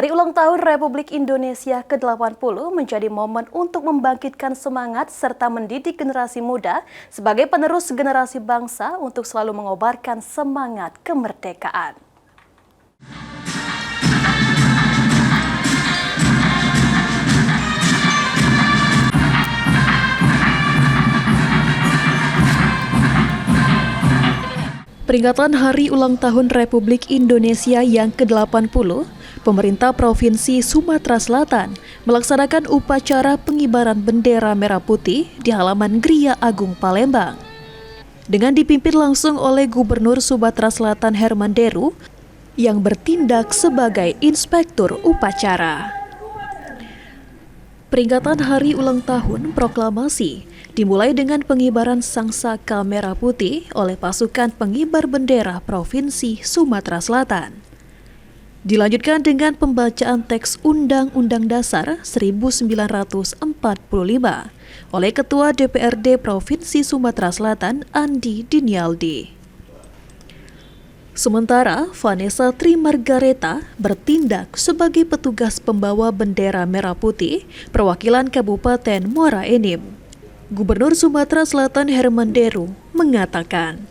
Hari ulang tahun Republik Indonesia ke-80 menjadi momen untuk membangkitkan semangat serta mendidik generasi muda sebagai penerus generasi bangsa untuk selalu mengobarkan semangat kemerdekaan. Peringatan Hari Ulang Tahun Republik Indonesia yang ke-80, pemerintah Provinsi Sumatera Selatan melaksanakan upacara pengibaran bendera merah putih di halaman Gria Agung Palembang. Dengan dipimpin langsung oleh Gubernur Sumatera Selatan Herman Deru yang bertindak sebagai inspektur upacara. Peringatan Hari Ulang Tahun Proklamasi dimulai dengan pengibaran sangsaka merah putih oleh pasukan pengibar bendera Provinsi Sumatera Selatan. Dilanjutkan dengan pembacaan teks Undang-Undang Dasar 1945 oleh Ketua DPRD Provinsi Sumatera Selatan Andi Dinialdi. Sementara Vanessa Trimargareta bertindak sebagai petugas pembawa bendera merah putih perwakilan Kabupaten Muara Enim. Gubernur Sumatera Selatan Herman Deru mengatakan,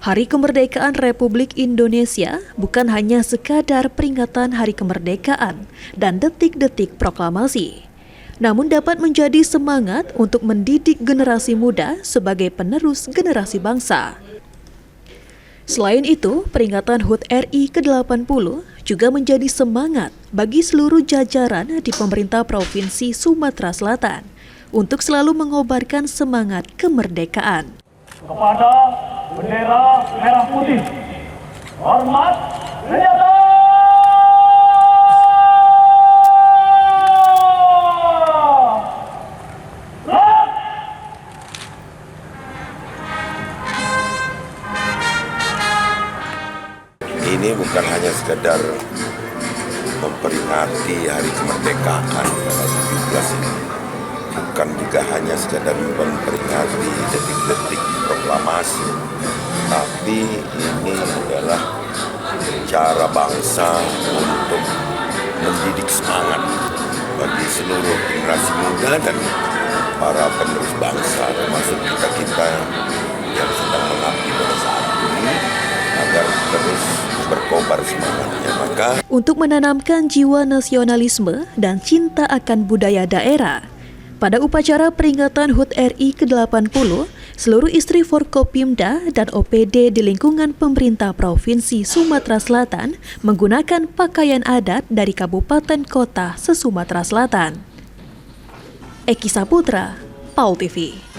Hari Kemerdekaan Republik Indonesia bukan hanya sekadar peringatan Hari Kemerdekaan dan detik-detik proklamasi, namun dapat menjadi semangat untuk mendidik generasi muda sebagai penerus generasi bangsa. Selain itu, peringatan HUT RI ke-80 juga menjadi semangat bagi seluruh jajaran di pemerintah Provinsi Sumatera Selatan untuk selalu mengobarkan semangat kemerdekaan. Kepada bendera merah putih, hormat senjata! Ini bukan hanya sekedar memperingati Hari Kemerdekaan tanggal 17 ini. Bukan juga hanya sekedar memperingati detik-detik proklamasi, tapi ini adalah cara bangsa untuk mendidik semangat bagi seluruh generasi muda dan para penerus bangsa, termasuk kita-kita yang sedang mengabdi pada saat ini, agar terus berkobar semangatnya. Untuk menanamkan jiwa nasionalisme dan cinta akan budaya daerah, pada upacara peringatan HUT RI ke-80, seluruh istri Forkopimda dan OPD di lingkungan pemerintah Provinsi Sumatera Selatan menggunakan pakaian adat dari kabupaten kota se-Sumatera Selatan. Eki Saputra, PAUL TV.